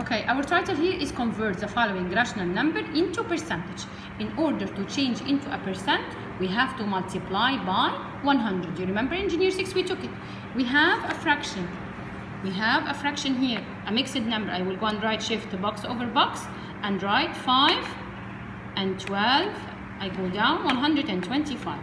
Okay, our title here is convert the following rational number into percentage. In order to change into a percent, we have to multiply by 100. You remember in Engineer 6 we took it. We have a fraction. We have a fraction here, a mixed number. I will go and write shift box over box and write 5 and 12. I go down 125.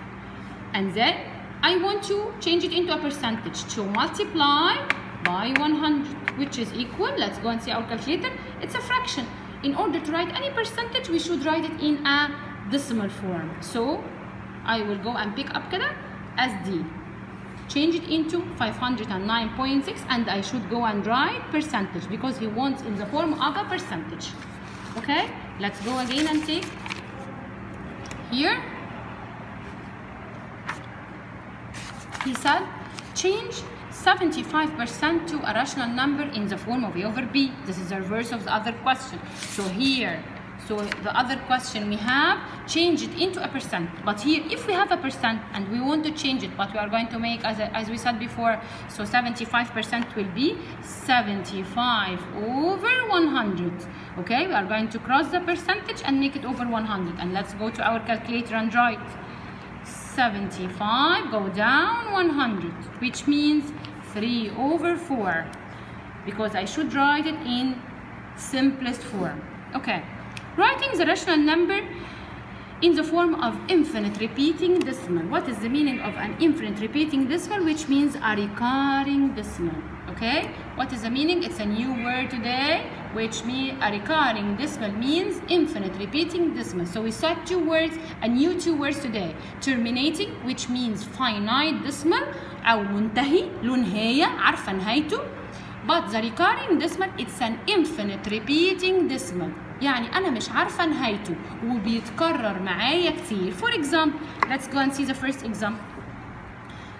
And then I want to change it into a percentage to multiply by 100, which is equal, let's go and see our calculator, it's a fraction. In order to write any percentage, we should write it in a decimal form. So I will go and pick up كده as D. Change it into 509.6 and I should go and write percentage because he wants in the form of a percentage. Okay, let's go again and take here. He said change 75% to a rational number in the form of A over B. This is the reverse of the other question. So here, the other question we have, change it into a percent. But here, if we have a percent and we want to change it, but we are going to make, as we said before, so 75% will be 75 over 100. Okay, we are going to cross the percentage and make it over 100. And let's go to our calculator and write 75, go down 100, which means 3 over 4, because I should write it in simplest form. Okay, writing the rational number in the form of infinite repeating decimal. What is the meaning of an infinite repeating decimal? Which means a recurring decimal. Okay, what is the meaning? It's a new word today, which means a recurring decimal means infinite repeating decimal. So we saw two words, a new two words today. Terminating, which means finite decimal, أو منتهي له نهاية عارفة نهايته. But the recurring decimal, it's an infinite repeating decimal. يعني أنا مش عارفة نهايته وبيتكرر معايا كتير. For example, let's go and see the first example.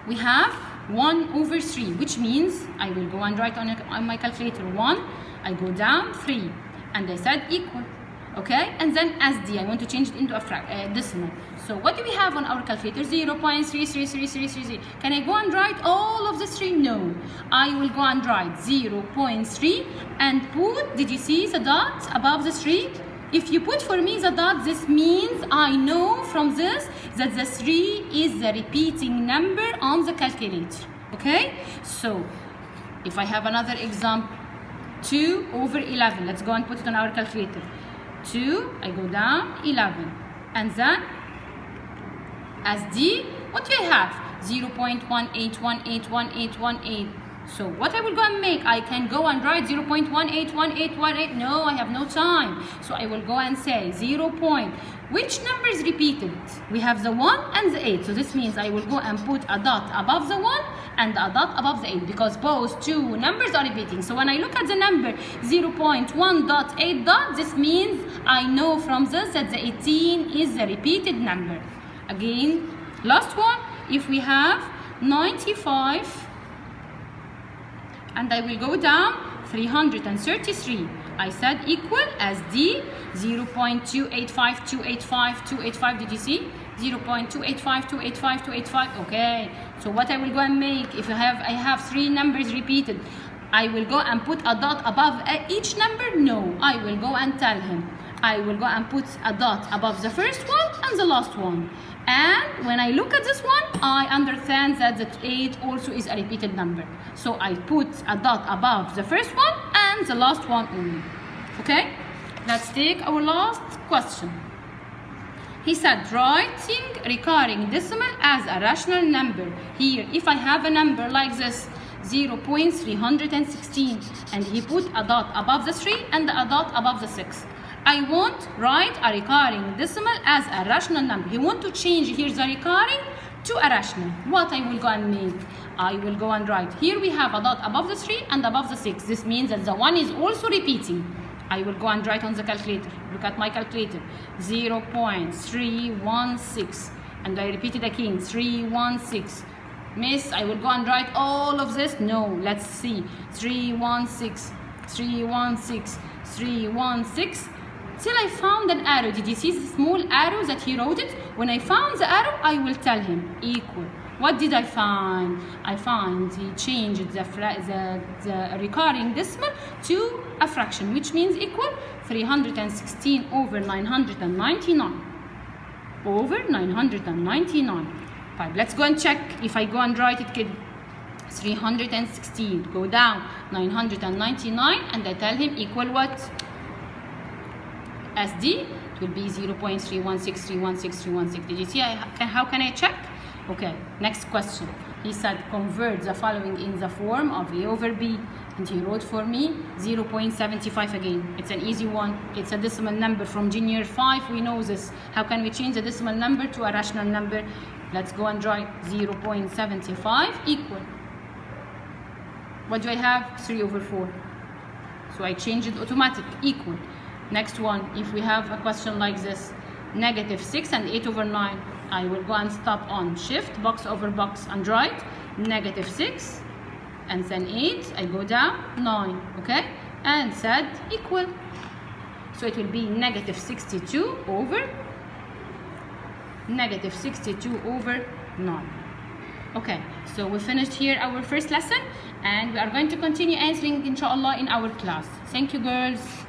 We have 1 over 3, which means I will go and write on my calculator 1, I go down 3, and I said equal. Okay, and then as D, I want to change it into a decimal. So what do we have on our calculator? 0.33333. Can I go and write all of the 3? No. I will go and write 0.3 and put, did you see the dot above the 3? If you put for me the dot, this means I know from this that the 3 is the repeating number on the calculator. Okay, so if I have another example, 2 over 11, let's go and put it on our calculator. 2, I go down 11, and then as D, what do I have? 0.18181818. So what I will go and make, I can go and write 0.181818. No, I have no time. So I will go and say 0. Which number is repeated? We have the 1 and the 8. So this means I will go and put a dot above the 1 and a dot above the 8 because both two numbers are repeating. So when I look at the number 0.1.8 this means I know from this that the 18 is the repeated number. Again, last one, if we have 95 and I will go down 333. I said equal as D, 0.285285. Did you see? 0.285285. Okay. So what I will go and make, if I have 3 numbers repeated, I will go and put a dot above each number? No. I will go and tell him. I will go and put a dot above the first one and the last one. And when I look at this one, I understand that the 8 also is a repeated number. So I put a dot above the first one and the last one only. Okay? Let's take our last question. He said writing recurring decimal as a rational number. Here, if I have a number like this, 0.316, and he put a dot above the 3 and a dot above the 6. I want write a recurring decimal as a rational number. He want to change here the recurring to a rational. What I will go and make? I will go and write. Here we have a dot above the 3 and above the 6. This means that the 1 is also repeating. I will go and write on the calculator. Look at my calculator. 0.316. And I repeat it again. 316. Miss, I will go and write all of this. No, let's see. 316. 316. 316. Till I found an arrow. Did you see the small arrow that he wrote it? When I found the arrow, I will tell him equal. What did I find? I found he changed the recurring decimal to a fraction, which means equal 316 over 999. Over 999. Right, let's go and check. If I go and write it, kid, 316, go down 999, and I tell him equal what? SD, it will be 0.316316. Did you see how can I check? Okay, next question. He said convert the following in the form of A over B, and he wrote for me 0.75 again. It's an easy one. It's a decimal number from junior 5. We know this. How can we change the decimal number to a rational number? Let's go and write 0.75 equal. What do I have? 3 over 4. So I change it automatic, equal. Next one, if we have a question like this, -6 and 8 over 9, I will go and stop on shift, box over box, and write -6 and then 8, I go down 9, okay? And said equal. So it will be -62 over 9. Okay, so we finished here our first lesson, and we are going to continue answering inshallah in our class. Thank you, girls.